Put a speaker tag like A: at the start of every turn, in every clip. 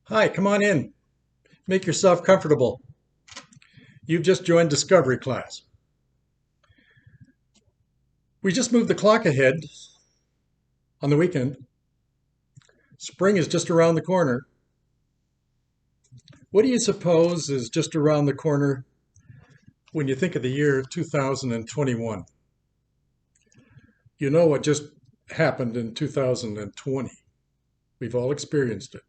A: Hi, come on in. Make yourself comfortable. You've just joined Discovery class. We just moved the clock ahead on the weekend. Spring is just around the corner. What do you suppose is just around the corner when you think of the year 2021? You know what just happened in 2020. We've all experienced it.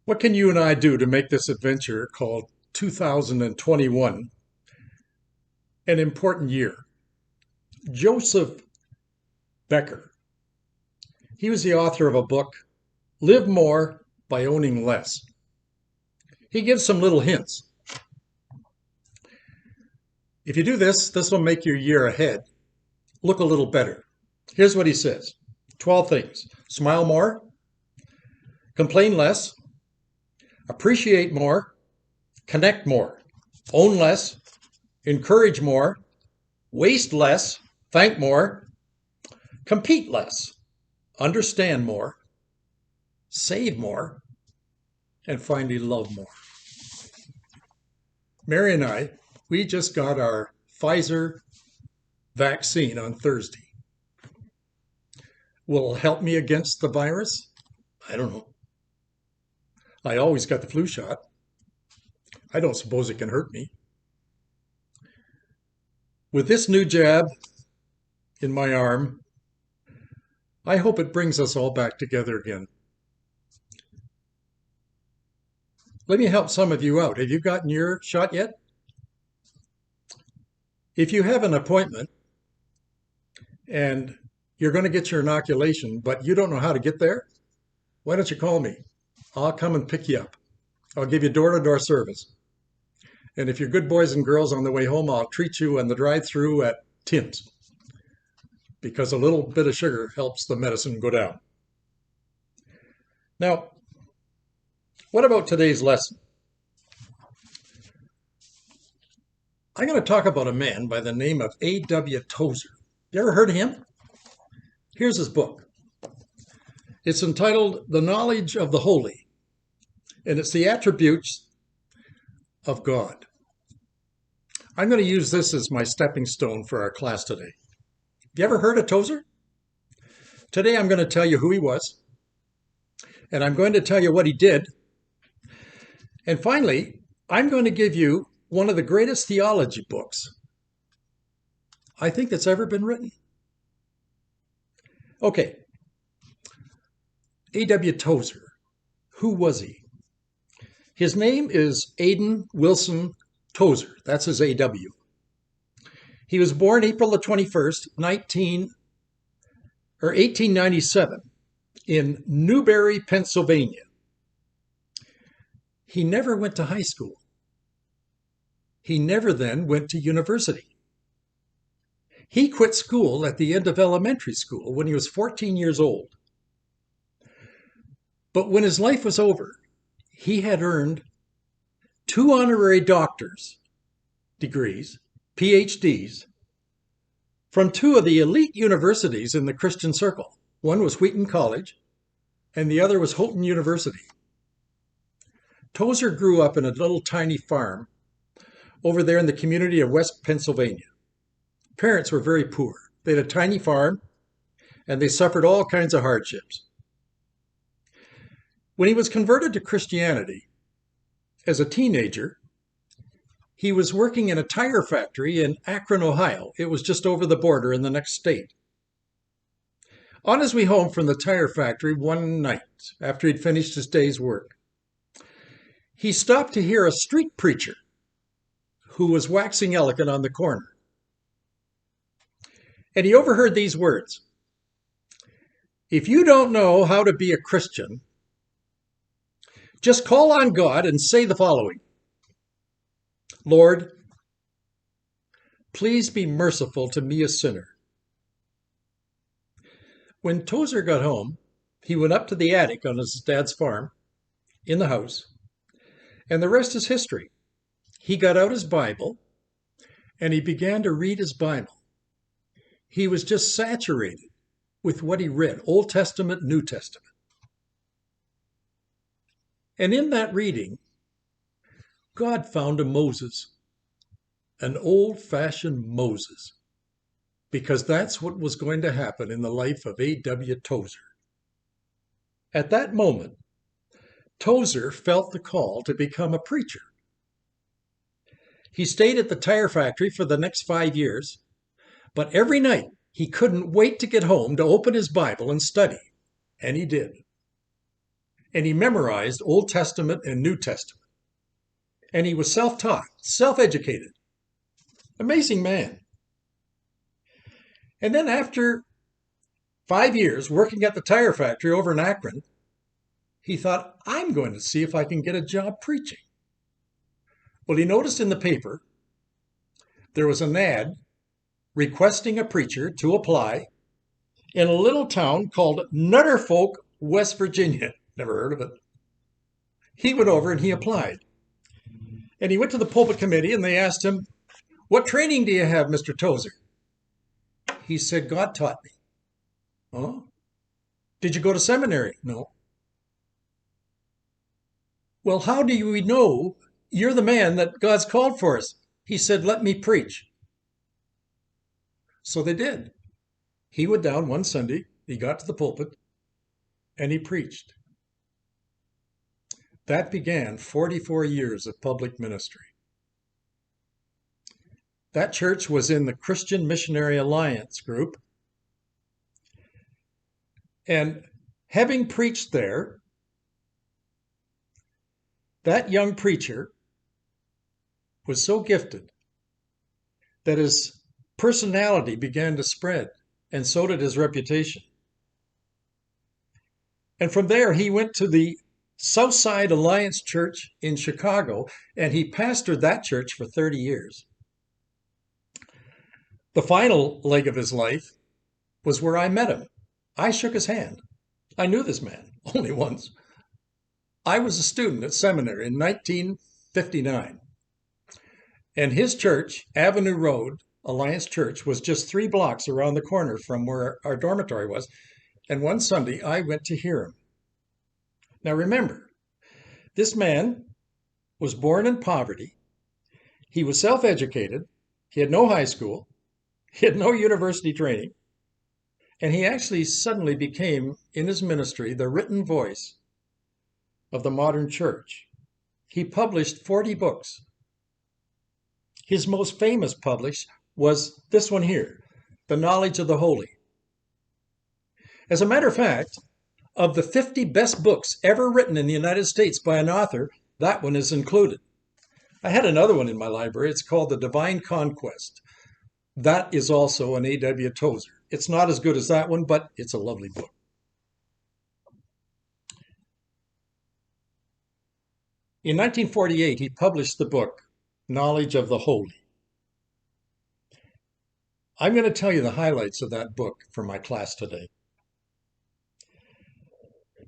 A: What can you and I do to make this adventure called 2021 an important year? Joseph Becker, he was the author of a book, Live More by Owning Less. He gives some little hints. If you do this, this will make your year ahead look a little better. Here's what he says. 12 things. Smile more, complain less, appreciate more, connect more, own less, encourage more, waste less, thank more, compete less, understand more, save more, and finally love more. Mary and I, we just got our Pfizer vaccine on Thursday. Will it help me against the virus? I don't know. I always got the flu shot. I don't suppose it can hurt me. With this new jab in my arm, I hope it brings us all back together again. Let me help some of you out. Have you gotten your shot yet? If you have an appointment and you're going to get your inoculation, but you don't know how to get there, why don't you call me? I'll come and pick you up. I'll give you door-to-door service. And if you're good boys and girls on the way home, I'll treat you in the drive-through at Tim's, because a little bit of sugar helps the medicine go down. Now, what about today's lesson? I'm going to talk about a man by the name of A.W. Tozer. You ever heard of him? Here's his book. It's entitled The Knowledge of the Holy, and it's the attributes of God. I'm going to use this as my stepping stone for our class today. You ever heard of Tozer? Today I'm going to tell you who he was, and I'm going to tell you what he did, and finally, I'm going to give you one of the greatest theology books I think that's ever been written. Okay, A.W. Tozer, who was he? His name is Aidan Wilson Tozer. That's his A.W. He was born April the 21st, 1897 in Newbury, Pennsylvania. He never went to high school. He never then went to university. He quit school at the end of elementary school when he was 14 years old. But when his life was over, he had earned 2 honorary doctor's degrees, PhDs, from 2 of the elite universities in the Christian circle. One was Wheaton College, and the other was Houghton University. Tozer grew up in a little tiny farm over there in the community of West Pennsylvania. Parents were very poor. They had a tiny farm, and they suffered all kinds of hardships. When he was converted to Christianity as a teenager, he was working in a tire factory in Akron, Ohio. It was just over the border in the next state. On his way home from the tire factory one night, after he'd finished his day's work, he stopped to hear a street preacher who was waxing eloquent on the corner. And he overheard these words: "If you don't know how to be a Christian, just call on God and say the following: Lord, please be merciful to me, a sinner." When Tozer got home, he went up to the attic on his dad's farm, in the house, and the rest is history. He got out his Bible, and he began to read his Bible. He was just saturated with what he read, Old Testament, New Testament. And in that reading, God found a Moses, an old-fashioned Moses, because that's what was going to happen in the life of A.W. Tozer. At that moment, Tozer felt the call to become a preacher. He stayed at the tire factory for the next 5 years, but every night he couldn't wait to get home to open his Bible and study, and he did. And he memorized Old Testament and New Testament. And he was self-taught, self-educated. Amazing man. And then after 5 years working at the tire factory over in Akron, he thought, I'm going to see if I can get a job preaching. Well, he noticed in the paper there was an ad requesting a preacher to apply in a little town called Nutterfolk, West Virginia. Never heard of it. He went over and he applied. And he went to the pulpit committee and they asked him, what training do you have, Mr. Tozer? He said, God taught me. Oh? Did you go to seminary? No. Well, how do we know you're the man that God's called for us? He said, let me preach. So they did. He went down one Sunday, he got to the pulpit, and he preached. That began 44 years of public ministry. That church was in the Christian Missionary Alliance group. And having preached there, that young preacher was so gifted that his personality began to spread, and so did his reputation. And from there, he went to the Southside Alliance Church in Chicago, and he pastored that church for 30 years. The final leg of his life was where I met him. I shook his hand. I knew this man, only once. I was a student at seminary in 1959. And his church, Avenue Road, Alliance Church, was just 3 blocks around the corner from where our dormitory was. And one Sunday, I went to hear him. Now remember, this man was born in poverty. He was self-educated. He had no high school. He had no university training. And he actually suddenly became, in his ministry, the written voice of the modern church. He published 40 books. His most famous published was this one here, The Knowledge of the Holy. As a matter of fact, of the 50 best books ever written in the United States by an author, that one is included. I had another one in my library. It's called The Divine Conquest. That is also an A.W. Tozer. It's not as good as that one, but it's a lovely book. In 1948, he published the book, Knowledge of the Holy. I'm going to tell you the highlights of that book for my class today.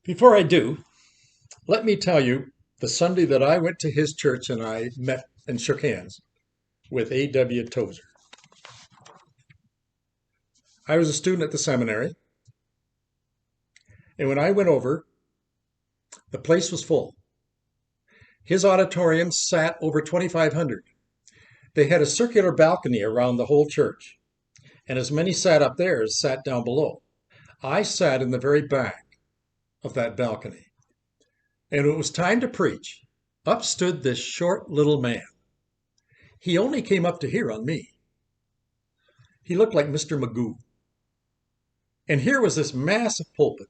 A: Before I do, let me tell you the Sunday that I went to his church and I met and shook hands with A.W. Tozer. I was a student at the seminary, and when I went over, the place was full. His auditorium sat over 2,500. They had a circular balcony around the whole church, and as many sat up there as sat down below. I sat in the very back of that balcony, and it was time to preach. Up stood this short little man. He only came up to here on me. He looked like Mr. Magoo. And here was this massive pulpit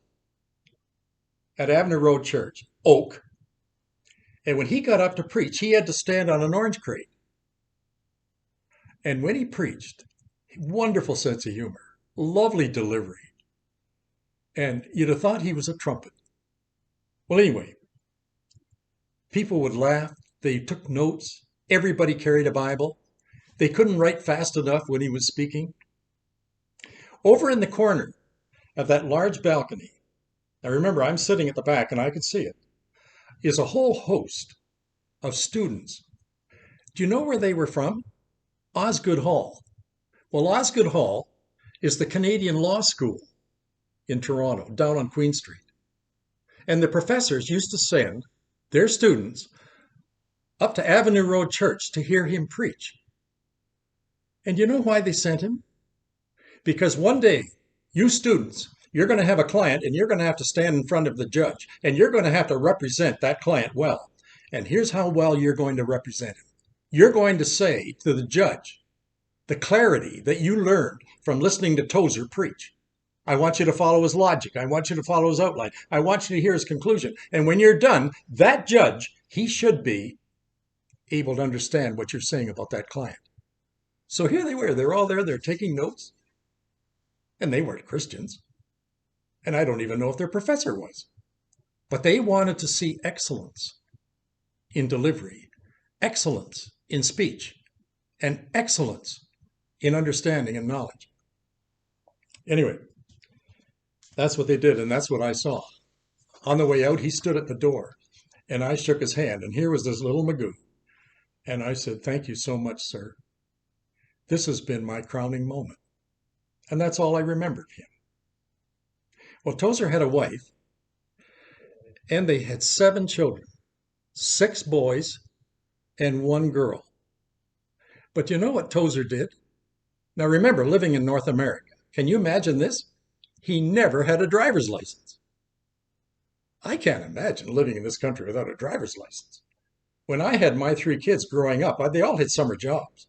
A: at Avenue Road Church, oak. And when he got up to preach, he had to stand on an orange crate. And when he preached, wonderful sense of humor, lovely delivery. And you'd have thought he was a trumpet. Well, anyway, people would laugh. They took notes. Everybody carried a Bible. They couldn't write fast enough when he was speaking. Over in the corner of that large balcony, now remember, I'm sitting at the back and I could see it, is a whole host of students. Do you know where they were from? Osgoode Hall. Well, Osgoode Hall is the Canadian Law School in Toronto, down on Queen Street. And the professors used to send their students up to Avenue Road Church to hear him preach. And you know why they sent him? Because one day, you students, you're going to have a client and you're going to have to stand in front of the judge and you're going to have to represent that client well. And here's how well you're going to represent him. You're going to say to the judge the clarity that you learned from listening to Tozer preach. I want you to follow his logic. I want you to follow his outline. I want you to hear his conclusion. And when you're done, that judge, he should be able to understand what you're saying about that client. So here they were. They're all there. They're taking notes. And they weren't Christians. And I don't even know if their professor was. But they wanted to see excellence in delivery, excellence in speech, and excellence in understanding and knowledge. Anyway, that's what they did, and that's what I saw. On the way out, he stood at the door, and I shook his hand, and here was this little Magoo. And I said, "Thank you so much, sir. This has been my crowning moment." And that's all I remembered him. Well, Tozer had a wife, and they had 7 children, 6 boys and 1 girl. But you know what Tozer did? Now remember, living in North America, can you imagine this? He never had a driver's license. I can't imagine living in this country without a driver's license. When I had my 3 kids growing up, they all had summer jobs.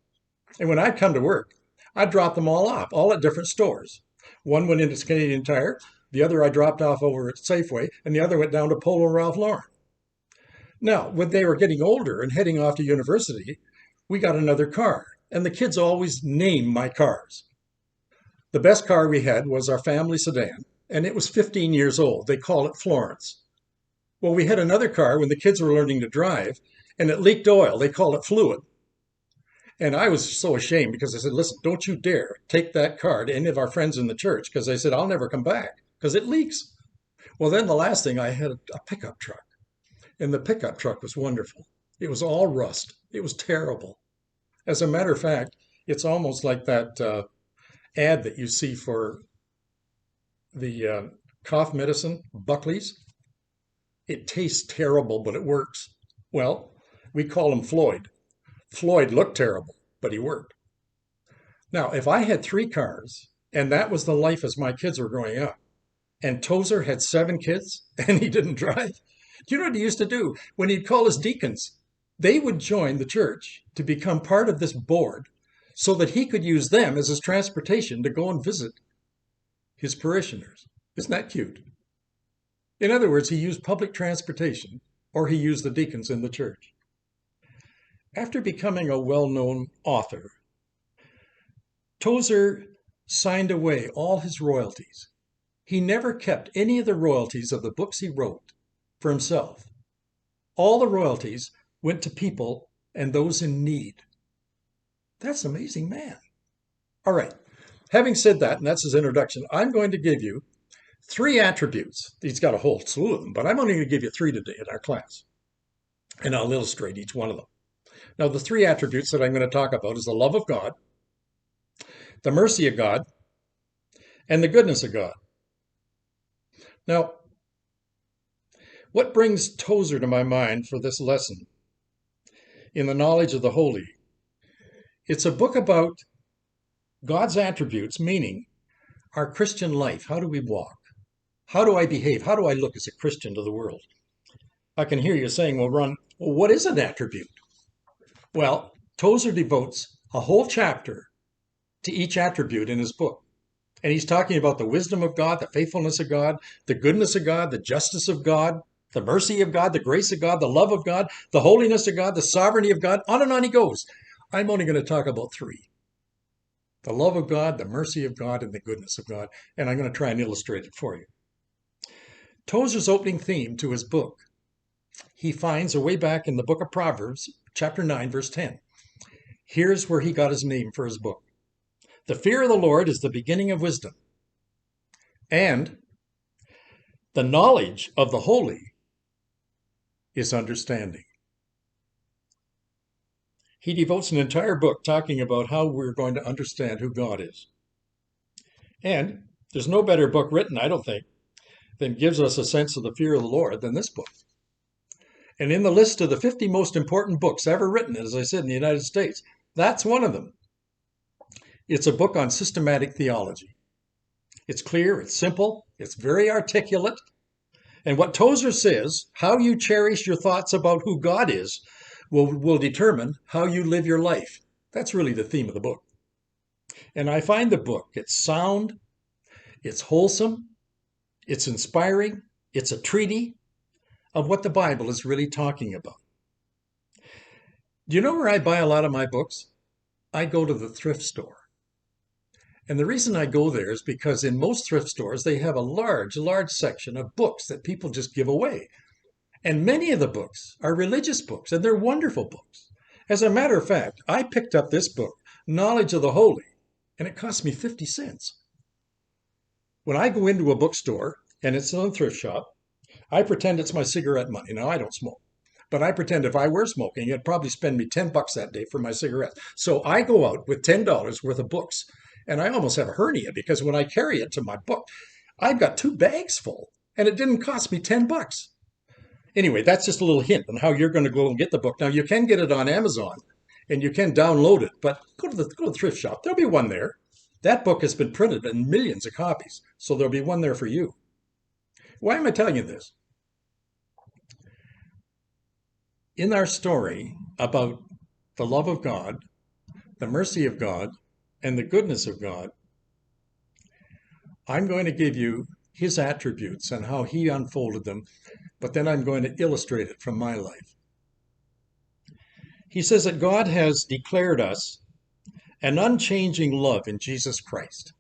A: And when I'd come to work, I'd drop them all off, all at different stores. One went into Canadian Tire, the other I dropped off over at Safeway, and the other went down to Polo Ralph Lauren. Now, when they were getting older and heading off to university, we got another car, and the kids always named my cars. The best car we had was our family sedan, and it was 15 years old. They call it Florence. Well, we had another car when the kids were learning to drive, and it leaked oil. They called it fluid. And I was so ashamed because I said, "Listen, don't you dare take that car to any of our friends in the church," because I said, "I'll never come back because it leaks." Well, then the last thing I had a pickup truck, and the pickup truck was wonderful. It was all rust. It was terrible. As a matter of fact, it's almost like that ad that you see for the cough medicine, Buckley's. It tastes terrible, but it works. Well, we call him Floyd. Floyd looked terrible, but he worked. Now, if I had 3 cars, and that was the life as my kids were growing up, and Tozer had 7 kids, and he didn't drive, do you know what he used to do? When he'd call his deacons, they would join the church to become part of this board so that he could use them as his transportation to go and visit his parishioners. Isn't that cute? In other words, he used public transportation, or he used the deacons in the church. After becoming a well-known author, Tozer signed away all his royalties. He never kept any of the royalties of the books he wrote for himself. All the royalties went to people and those in need. That's an amazing man. All right, having said that, and that's his introduction, I'm going to give you 3 attributes. He's got a whole slew of them, but I'm only going to give you 3 today in our class. And I'll illustrate each one of them. Now, the 3 attributes that I'm going to talk about is the love of God, the mercy of God, and the goodness of God. Now, what brings Tozer to my mind for this lesson in the knowledge of the holy? It's a book about God's attributes, meaning our Christian life. How do we walk? How do I behave? How do I look as a Christian to the world? I can hear you saying, "Well, Ron, what is an attribute?" Well, Tozer devotes a whole chapter to each attribute in his book. And he's talking about the wisdom of God, the faithfulness of God, the goodness of God, the justice of God, the mercy of God, the grace of God, the love of God, the holiness of God, the sovereignty of God. On and on he goes. I'm only going to talk about 3. The love of God, the mercy of God, and the goodness of God. And I'm going to try and illustrate it for you. Tozer's opening theme to his book, he finds way back in the book of Proverbs, chapter 9, verse 10. Here's where he got his name for his book. The fear of the Lord is the beginning of wisdom, and the knowledge of the holy is understanding. He devotes an entire book talking about how we're going to understand who God is. And there's no better book written, I don't think, than gives us a sense of the fear of the Lord than this book. And in the list of the 50 most important books ever written, as I said, in the United States, that's one of them. It's a book on systematic theology. It's clear, it's simple, it's very articulate. And what Tozer says, how you cherish your thoughts about who God is will determine how you live your life. That's really the theme of the book. And I find the book, it's sound, it's wholesome, it's inspiring, it's a treaty of what the Bible is really talking about. Do you know where I buy a lot of my books? I go to the thrift store. And the reason I go there is because in most thrift stores, they have a large section of books that people just give away. And many of the books are religious books, and they're wonderful books. As a matter of fact, I picked up this book, Knowledge of the Holy, and it cost me 50 cents. When I go into a bookstore, and it's in a thrift shop, I pretend it's my cigarette money. Now, I don't smoke. But I pretend if I were smoking, it'd probably spend me 10 bucks that day for my cigarettes. So I go out with $10 worth of books. And I almost have a hernia because when I carry it to my book, I've got 2 bags full. And it didn't cost me 10 bucks. Anyway, that's just a little hint on how you're going to go and get the book. Now, you can get it on Amazon and you can download it. But go to the thrift shop. There'll be one there. That book has been printed in millions of copies. So there'll be one there for you. Why am I telling you this? In our story about the love of God, the mercy of God, and the goodness of God, I'm going to give you his attributes and how he unfolded them, but then I'm going to illustrate it from my life. He says that God has declared us an unchanging love in Jesus Christ.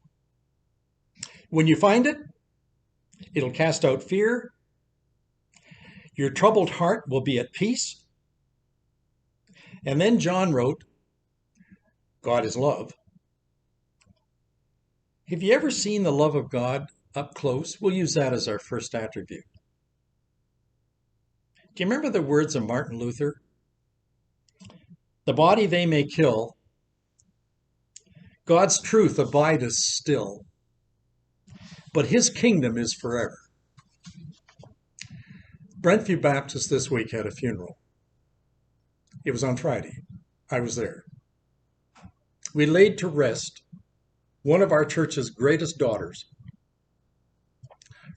A: When you find it, it'll cast out fear. Your troubled heart will be at peace. And then John wrote, God is love. Have you ever seen the love of God up close? We'll use that as our first attribute. Do you remember the words of Martin Luther? The body they may kill, God's truth abideth still, but his kingdom is forever. Brentview Baptist this week had a funeral. It was on Friday. I was there. We laid to rest one of our church's greatest daughters.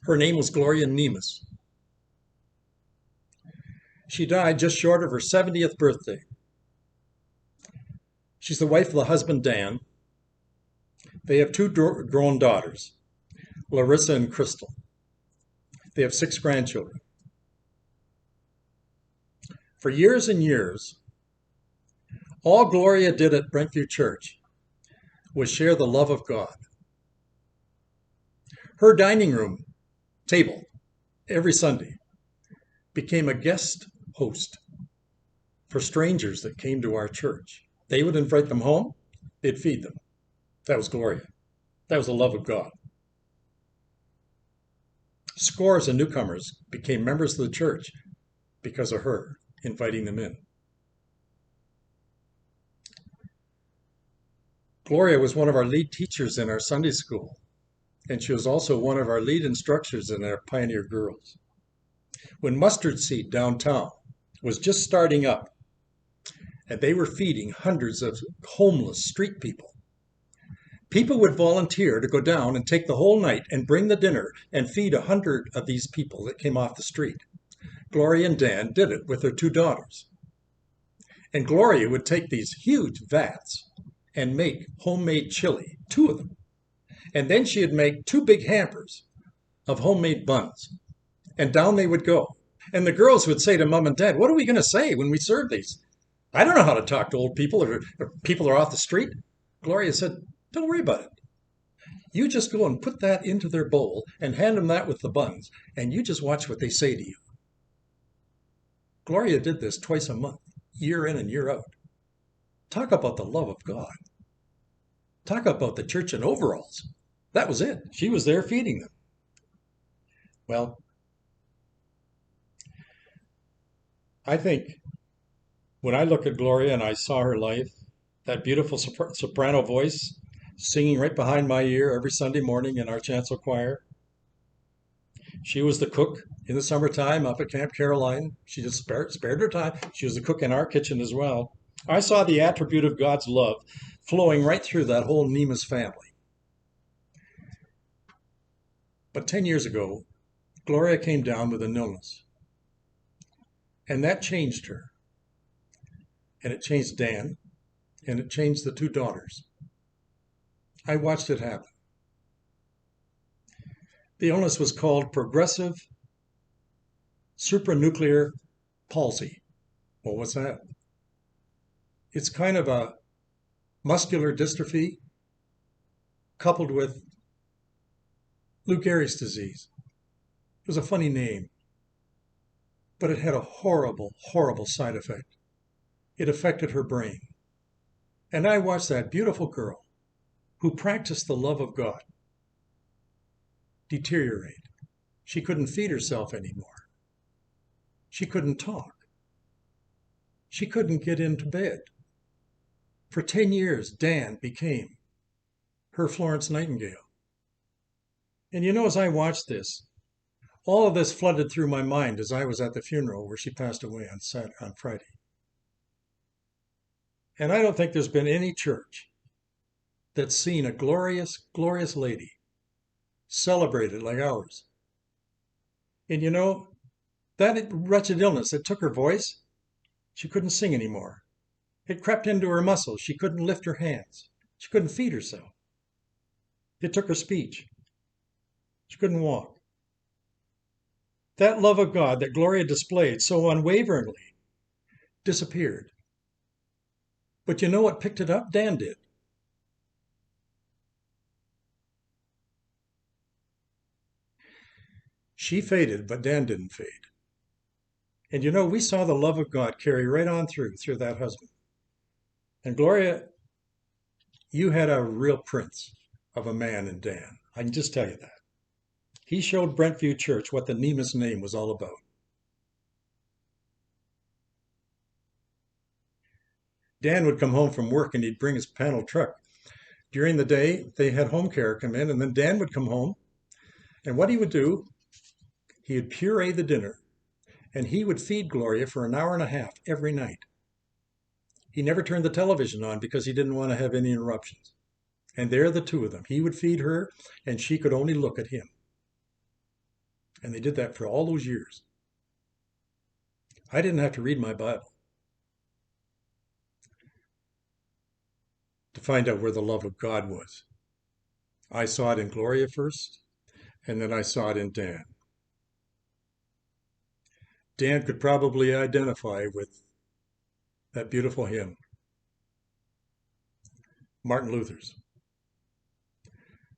A: Her name was Gloria Nemus. She died just short of her 70th birthday. She's the wife of the husband, Dan. They have 2 grown daughters, Larissa and Crystal. They have 6 grandchildren. For years and years, all Gloria did at Brentview Church was share the love of God. Her dining room table every Sunday became a guest host for strangers that came to our church. They would invite them home, they'd feed them. That was Gloria. That was the love of God. Scores of newcomers became members of the church because of her inviting them in. Gloria was one of our lead teachers in our Sunday school, and she was also one of our lead instructors in our Pioneer Girls. When Mustard Seed downtown was just starting up, and they were feeding hundreds of homeless street people, people would volunteer to go down and take the whole night and bring the dinner and feed 100 of these people that came off the street. Gloria and Dan did it with their 2 daughters. And Gloria would take these huge vats and make homemade chili, 2 of them. And then she'd make 2 big hampers of homemade buns. And down they would go. And the girls would say to Mom and Dad, what are we going to say when we serve these? I don't know how to talk to old people or people are off the street. Gloria said, don't worry about it. You just go and put that into their bowl and hand them that with the buns, and you just watch what they say to you. Gloria did this twice a month, year in and year out. Talk about the love of God. Talk about the church in overalls. That was it. She was there feeding them. Well, I think when I look at Gloria and I saw her life, that beautiful soprano voice singing right behind my ear every Sunday morning in our chancel choir, She was the cook in the summertime up at Camp Caroline. She just spared her time. She was the cook in our kitchen as well. I saw the attribute of God's love flowing right through that whole Nemus family. But 10 years ago, Gloria came down with an illness. And that changed her. And it changed Dan. And it changed the two daughters. I watched it happen. The illness was called progressive supranuclear palsy. Well, what's that? It's kind of a muscular dystrophy coupled with Lou Gehrig's disease. It was a funny name, but it had a horrible, horrible side effect. It affected her brain. And I watched that beautiful girl who practiced the love of God deteriorate. She couldn't feed herself anymore. She couldn't talk. She couldn't get into bed. For 10 years, Dan became her Florence Nightingale. And you know, as I watched this, all of this flooded through my mind as I was at the funeral where she passed away on Friday. And I don't think there's been any church that's seen a glorious, glorious lady celebrated like ours. And you know, that wretched illness, it took her voice. She couldn't sing anymore. It crept into her muscles. She couldn't lift her hands. She couldn't feed herself. It took her speech. She couldn't walk. That love of God that Gloria displayed so unwaveringly disappeared. But you know what picked it up? Dan did. She faded, but Dan didn't fade. And you know, we saw the love of God carry right on through that husband. And Gloria, you had a real prince of a man in Dan. I can just tell you that. He showed Brentview Church what the Nemus name was all about. Dan would come home from work and he'd bring his panel truck. During the day, they had home care come in, and then Dan would come home. And what he would do, he would puree the dinner, and he would feed Gloria for an hour and a half every night. He never turned the television on because he didn't want to have any interruptions. And there the two of them. He would feed her, and she could only look at him. And they did that for all those years. I didn't have to read my Bible to find out where the love of God was. I saw it in Gloria first, and then I saw it in Dan. Dan could probably identify with that beautiful hymn, Martin Luther's.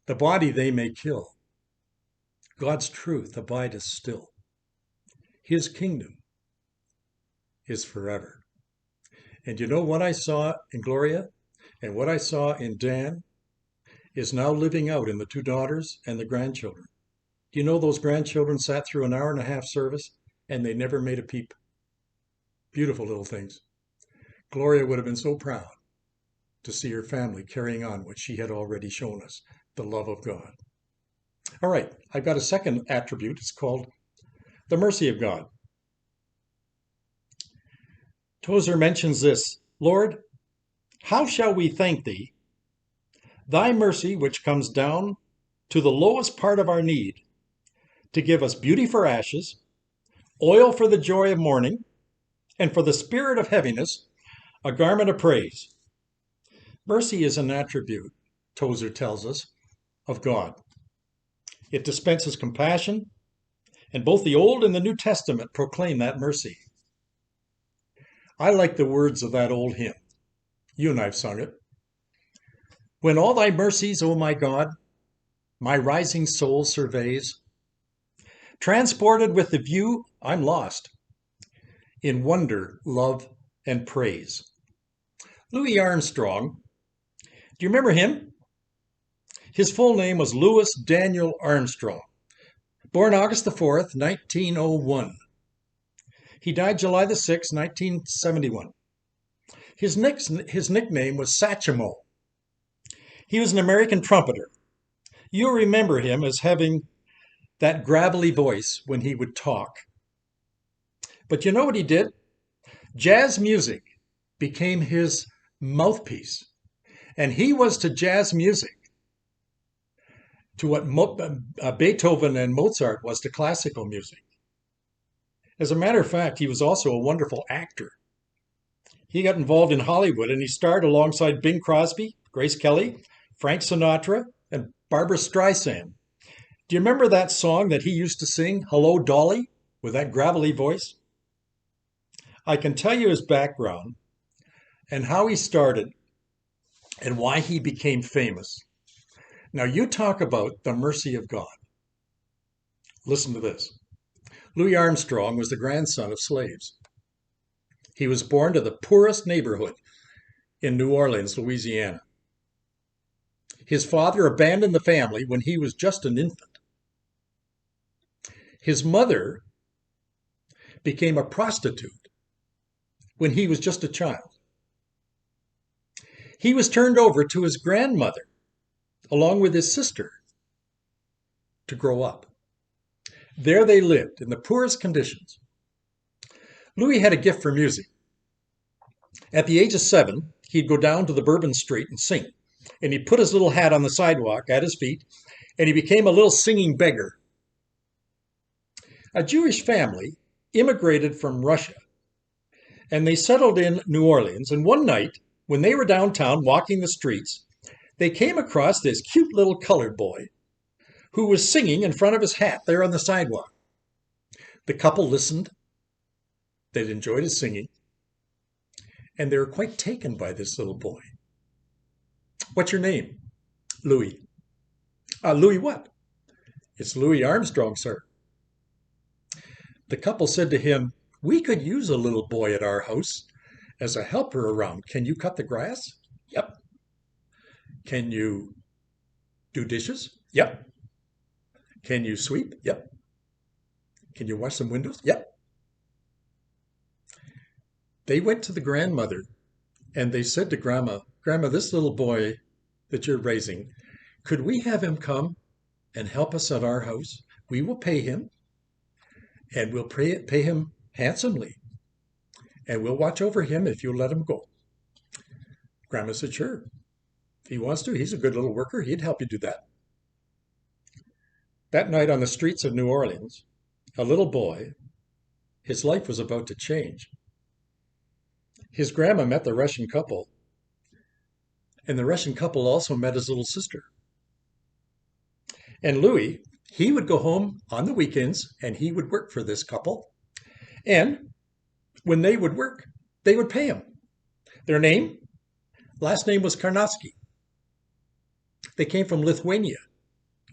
A: The body they may kill, God's truth abideth still. His kingdom is forever. And you know what I saw in Gloria and what I saw in Dan is now living out in the two daughters and the grandchildren. Do you know those grandchildren sat through an hour and a half service and they never made a peep? Beautiful little things. Gloria would have been so proud to see her family carrying on what she had already shown us, the love of God. All right, I've got a second attribute. It's called the mercy of God. Tozer mentions this: Lord, how shall we thank thee? Thy mercy which comes down to the lowest part of our need, to give us beauty for ashes, oil for the joy of mourning, and for the spirit of heaviness, a garment of praise. Mercy is an attribute, Tozer tells us, of God. It dispenses compassion, and both the Old and the New Testament proclaim that mercy. I like the words of that old hymn. You and I have sung it. When all thy mercies, O my God, my rising soul surveys, transported with the view, I'm lost in wonder, love, and praise. Louis Armstrong, do you remember him? His full name was Louis Daniel Armstrong, born August the 4th, 1901. He died July the 6th, 1971. His nickname was Satchmo. He was an American trumpeter. You'll remember him as having that gravelly voice when he would talk. But you know what he did? Jazz music became his mouthpiece. And he was to jazz music to what Beethoven and Mozart was to classical music. As a matter of fact, he was also a wonderful actor. He got involved in Hollywood and he starred alongside Bing Crosby, Grace Kelly, Frank Sinatra, and Barbra Streisand. Do you remember that song that he used to sing, Hello, Dolly, with that gravelly voice? I can tell you his background and how he started and why he became famous. Now, you talk about the mercy of God. Listen to this. Louis Armstrong was the grandson of slaves. He was born to the poorest neighborhood in New Orleans, Louisiana. His father abandoned the family when he was just an infant. His mother became a prostitute when he was just a child. He was turned over to his grandmother, along with his sister, to grow up. There they lived in the poorest conditions. Louis had a gift for music. At the age of 7, he'd go down to the Bourbon Street and sing. And he'd put his little hat on the sidewalk at his feet, and he became a little singing beggar. A Jewish family immigrated from Russia, and they settled in New Orleans. And one night, when they were downtown walking the streets, they came across this cute little colored boy who was singing in front of his hat there on the sidewalk. The couple listened. They'd enjoyed his singing. And they were quite taken by this little boy. What's your name? Louis. Louis what? It's Louis Armstrong, sir. The couple said to him, we could use a little boy at our house as a helper around. Can you cut the grass? Yep. Can you do dishes? Yep. Can you sweep? Yep. Can you wash some windows? Yep. They went to the grandmother and they said to Grandma, Grandma, this little boy that you're raising, could we have him come and help us at our house? We will pay him and we'll pay him handsomely. And we'll watch over him if you'll let him go. Grandma said, sure. If he wants to, he's a good little worker. He'd help you do that. That night on the streets of New Orleans, a little boy, his life was about to change. His grandma met the Russian couple, and the Russian couple also met his little sister. And Louis, he would go home on the weekends, and he would work for this couple. And when they would work, they would pay him. Their last name was Karnofsky. They came from Lithuania,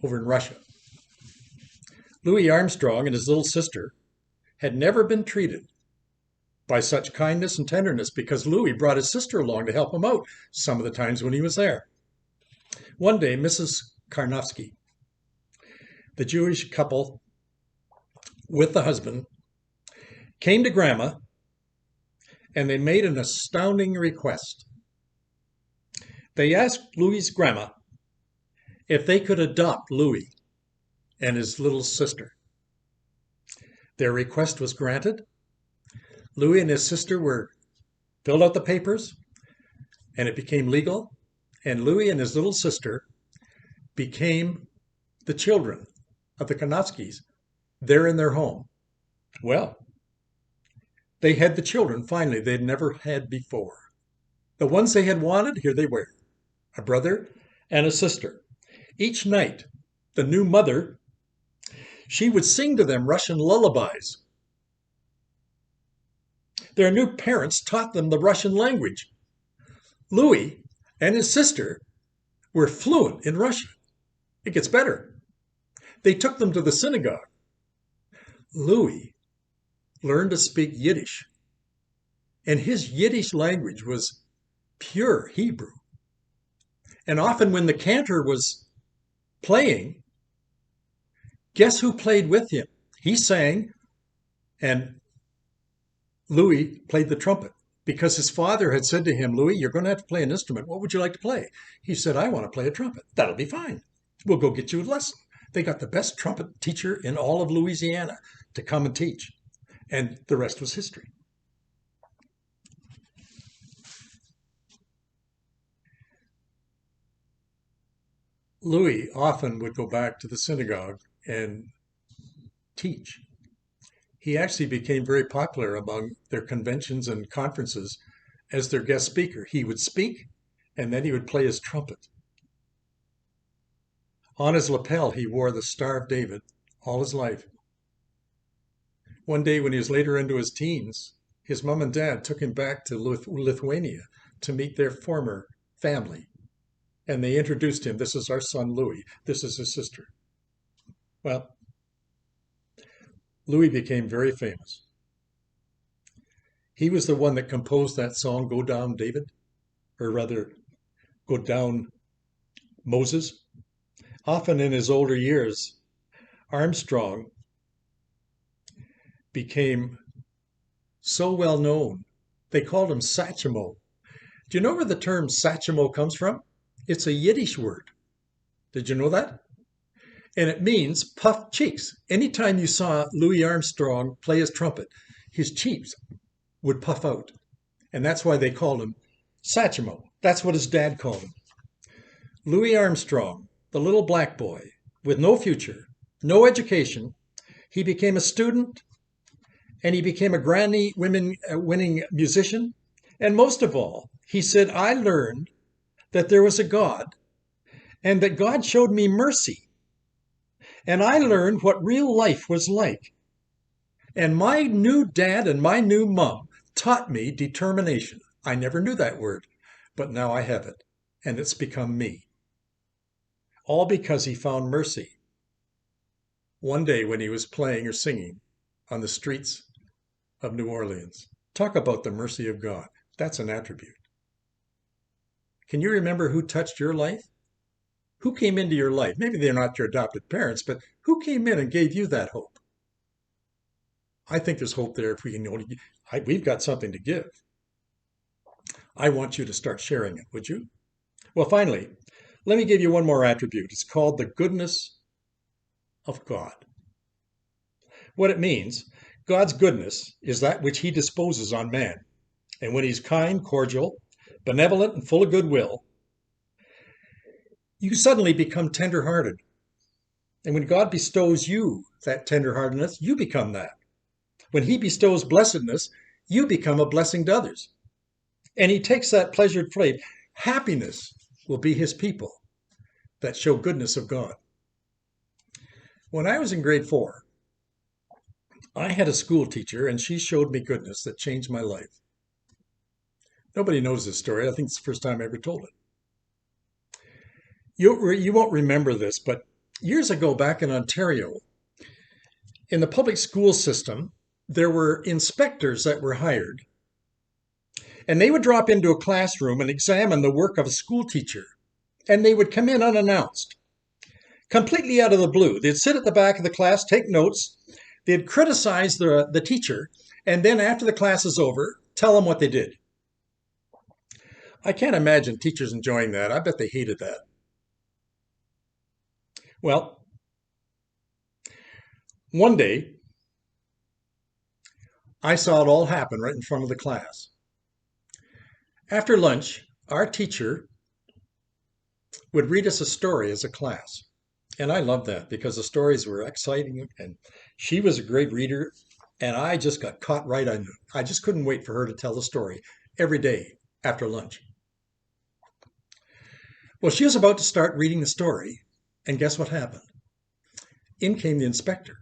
A: over in Russia. Louis Armstrong and his little sister had never been treated by such kindness and tenderness because Louis brought his sister along to help him out some of the times when he was there. One day, Mrs. Karnofsky, the Jewish couple with the husband, came to Grandma and they made an astounding request. They asked Louis's grandma if they could adopt Louis and his little sister. Their request was granted. Louis and his sister filled out the papers, and it became legal. And Louis and his little sister became the children of the Karnofskys there in their home. Well, they had the children, finally, they'd never had before. The ones they had wanted, here they were, a brother and a sister. Each night, the new mother, she would sing to them Russian lullabies. Their new parents taught them the Russian language. Louis and his sister were fluent in Russian. It gets better. They took them to the synagogue. Louis learned to speak Yiddish, and his Yiddish language was pure Hebrew. And often when the cantor was playing, guess who played with him? He sang, and Louis played the trumpet because his father had said to him, Louis, you're going to have to play an instrument. What would you like to play? He said, I want to play a trumpet. That'll be fine. We'll go get you a lesson. They got the best trumpet teacher in all of Louisiana to come and teach. And the rest was history. Louis often would go back to the synagogue and teach. He actually became very popular among their conventions and conferences as their guest speaker. He would speak and then he would play his trumpet. On his lapel, he wore the Star of David all his life. One day, when he was later into his teens, his mom and dad took him back to Lithuania to meet their former family. And they introduced him. This is our son, Louis. This is his sister. Well, Louis became very famous. He was the one that composed that song, Go Down David, or rather, Go Down Moses. Often in his older years, Armstrong became so well known, they called him Satchmo. Do you know where the term Satchmo comes from? It's a Yiddish word. Did you know that? And it means puffed cheeks. Anytime you saw Louis Armstrong play his trumpet, his cheeks would puff out. And that's why they called him Satchmo. That's what his dad called him. Louis Armstrong, the little black boy with no future, no education, he became a student and he became a Grammy winning musician. And most of all, he said, I learned that there was a God and that God showed me mercy. And I learned what real life was like. And my new dad and my new mom taught me determination. I never knew that word, but now I have it. And it's become me. All because he found mercy. One day when he was playing or singing on the streets of New Orleans. Talk about the mercy of God. That's an attribute. Can you remember who touched your life? Who came into your life? Maybe they're not your adopted parents, but who came in and gave you that hope? I think there's hope there if we can only, we've got something to give. I want you to start sharing it, would you? Well, finally, let me give you one more attribute. It's called the goodness of God. What it means, God's goodness is that which he disposes on man. And when he's kind, cordial, benevolent, and full of goodwill, you suddenly become tender-hearted. And when God bestows you that tender-heartedness, you become that. When he bestows blessedness, you become a blessing to others. And he takes that pleasured freight. Happiness will be his people that show goodness of God. When I was in grade 4, I had a school teacher, and she showed me goodness that changed my life. Nobody knows this story. I think it's the first time I ever told it. You won't remember this, but years ago back in Ontario, in the public school system, there were inspectors that were hired, and they would drop into a classroom and examine the work of a school teacher, and they would come in unannounced, completely out of the blue. They'd sit at the back of the class, take notes, they'd criticize the teacher, and then after the class is over, tell them what they did. I can't imagine teachers enjoying that. I bet they hated that. Well, one day, I saw it all happen right in front of the class. After lunch, our teacher would read us a story as a class. And I loved that because the stories were exciting and she was a great reader. And I just got caught right on it. I just couldn't wait for her to tell the story every day after lunch. Well, she was about to start reading the story. And guess what happened? In came the inspector,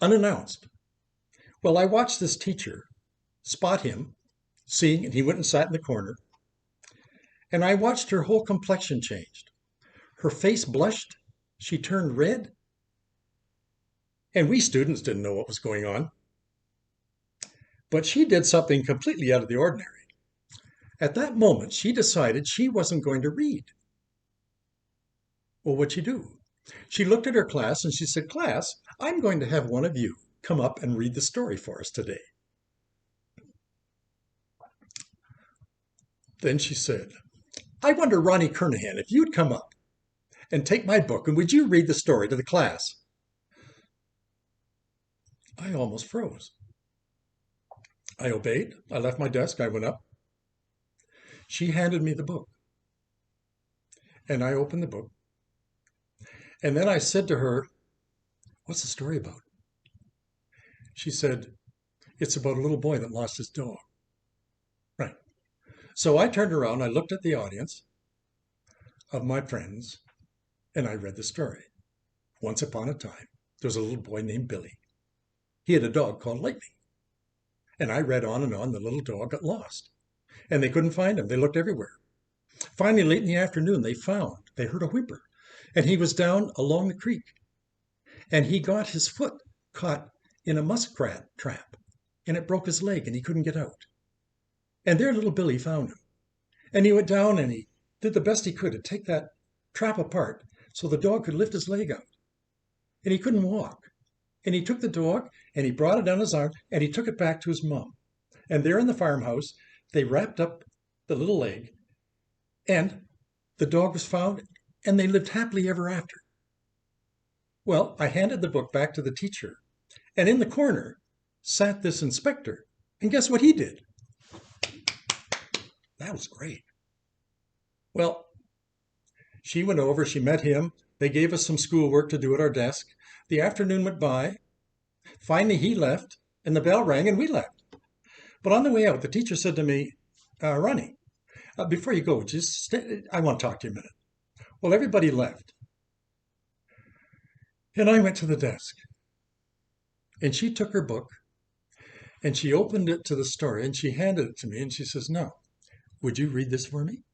A: unannounced. Well, I watched this teacher spot him, seeing, and he went and sat in the corner. And I watched her whole complexion changed. Her face blushed. She turned red. And we students didn't know what was going on. But she did something completely out of the ordinary. At that moment, she decided she wasn't going to read. Well, what'd she do? She looked at her class and she said, "Class, I'm going to have one of you come up and read the story for us today." Then she said, "I wonder, Ronnie Kernahan, if you'd come up and take my book, and would you read the story to the class? I almost froze. I obeyed. I left my desk. I went up. She handed me the book, and I opened the book. And then I said to her, "What's the story about?" She said, "It's about a little boy that lost his dog." Right. So I turned around, I looked at the audience of my friends, and I read the story. Once upon a time, there was a little boy named Billy. He had a dog called Lightning. And I read on and on. The little dog got lost, and they couldn't find him. They looked everywhere. Finally, late in the afternoon, they heard a whimper, and he was down along the creek, and he got his foot caught in a muskrat trap, and it broke his leg, and he couldn't get out. And there little Billy found him, and he went down, and he did the best he could to take that trap apart so the dog could lift his leg out, and he couldn't walk. And he took the dog, and he brought it on his arm, and he took it back to his mom. And there in the farmhouse, they wrapped up the little leg, and the dog was found, and they lived happily ever after. Well, I handed the book back to the teacher, and in the corner sat this inspector. And guess what he did? That was great. Well, she went over, she met him. They gave us some schoolwork to do at our desk. The afternoon went by. Finally, he left, and the bell rang, and we left. But on the way out, the teacher said to me, "Ronnie, before you go, I want to talk to you a minute." Well, everybody left. And I went to the desk. And she took her book, and she opened it to the story, and she handed it to me, and she says, "Now, would you read this for me?"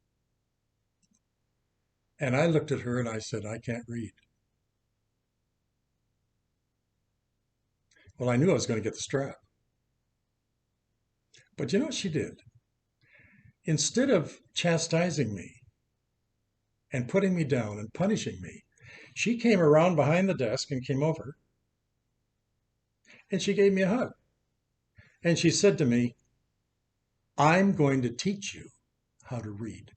A: And I looked at her, and I said, "I can't read." Well, I knew I was going to get the strap. But you know what she did? Instead of chastising me and putting me down and punishing me, she came around behind the desk and came over, and she gave me a hug. And she said to me, "I'm going to teach you how to read.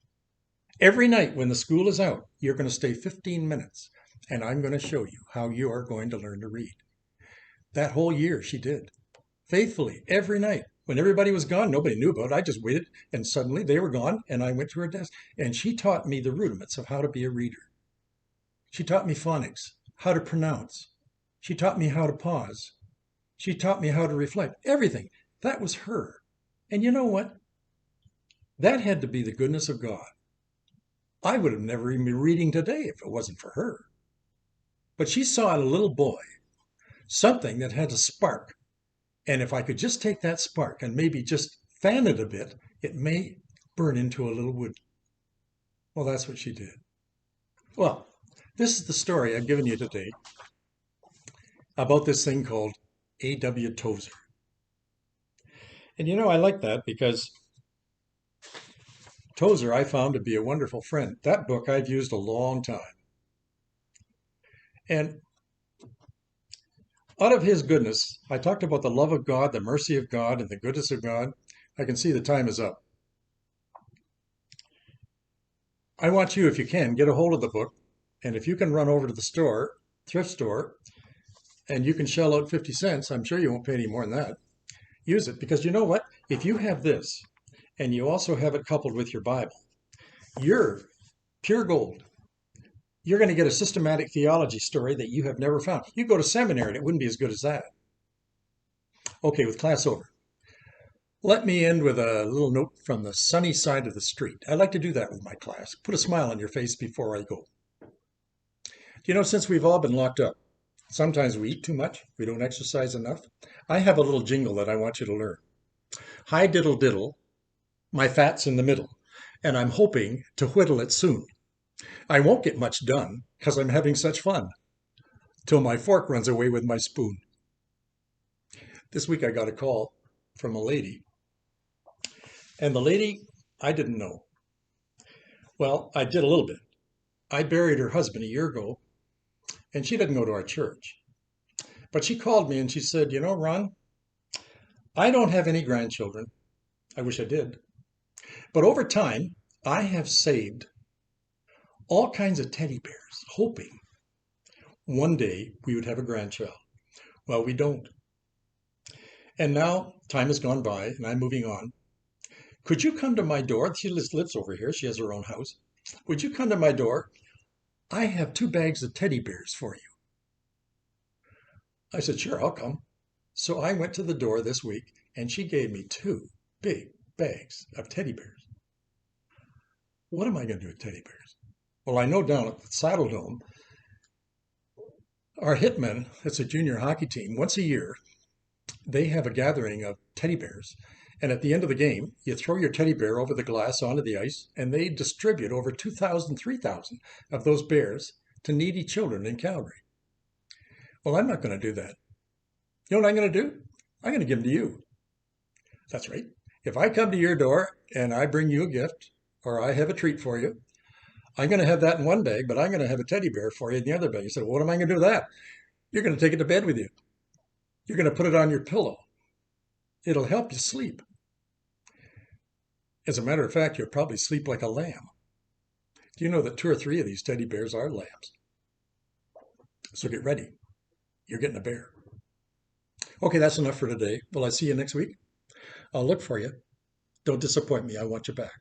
A: Every night when the school is out, you're going to stay 15 minutes, and I'm going to show you how you are going to learn to read." That whole year she did, faithfully, every night. When everybody was gone, nobody knew about it. I just waited, and suddenly they were gone, and I went to her desk, and she taught me the rudiments of how to be a reader. She taught me phonics, how to pronounce. She taught me how to pause. She taught me how to reflect. Everything. That was her. And you know what? That had to be the goodness of God. I would have never even been reading today if it wasn't for her. But she saw in a little boy something that had a spark. And if I could just take that spark and maybe just fan it a bit, it may burn into a little wood. Well, that's what she did. Well, this is the story I've given you today about this thing called A.W. Tozer. And you know, I like that because Tozer I found to be a wonderful friend. That book I've used a long time. And out of his goodness, I talked about the love of God, the mercy of God, and the goodness of God. I can see the time is up. I want you, if you can, get a hold of the book. And if you can run over to the store, thrift store, and you can shell out 50 cents, I'm sure you won't pay any more than that. Use it, because you know what? If you have this, and you also have it coupled with your Bible, you're pure gold. You're going to get a systematic theology story that you have never found. You go to seminary and it wouldn't be as good as that. Okay, with class over. Let me end with a little note from the sunny side of the street. I like to do that with my class. Put a smile on your face before I go. You know, since we've all been locked up, sometimes we eat too much, we don't exercise enough. I have a little jingle that I want you to learn. Hi diddle diddle, my fat's in the middle, and I'm hoping to whittle it soon. I won't get much done because I'm having such fun till my fork runs away with my spoon. This week I got a call from a lady, and the lady I didn't know. Well, I did a little bit. I buried her husband a year ago, and she didn't go to our church. But she called me and she said, "You know, Ron, I don't have any grandchildren. I wish I did. But over time, I have saved all kinds of teddy bears, hoping one day we would have a grandchild. Well, we don't. And now time has gone by and I'm moving on. Could you come to my door? She lives over here. She has her own house. Would you come to my door? I have 2 bags of teddy bears for you. I said, sure, I'll come. So I went to the door this week and she gave me 2 big bags of teddy bears. What am I going to do with teddy bears? Well, I know down at the Saddle Dome, our Hitmen, it's a junior hockey team, once a year, they have a gathering of teddy bears. And at the end of the game, you throw your teddy bear over the glass onto the ice, and they distribute over 2,000, 3,000 of those bears to needy children in Calgary. Well, I'm not going to do that. You know what I'm going to do? I'm going to give them to you. That's right. If I come to your door and I bring you a gift or I have a treat for you, I'm going to have that in one bag, but I'm going to have a teddy bear for you in the other bag. You said, well, what am I going to do with that? You're going to take it to bed with you. You're going to put it on your pillow. It'll help you sleep. As a matter of fact, you'll probably sleep like a lamb. Do you know that 2 or 3 of these teddy bears are lambs? So get ready. You're getting a bear. Okay, that's enough for today. Will I see you next week? I'll look for you. Don't disappoint me. I want you back.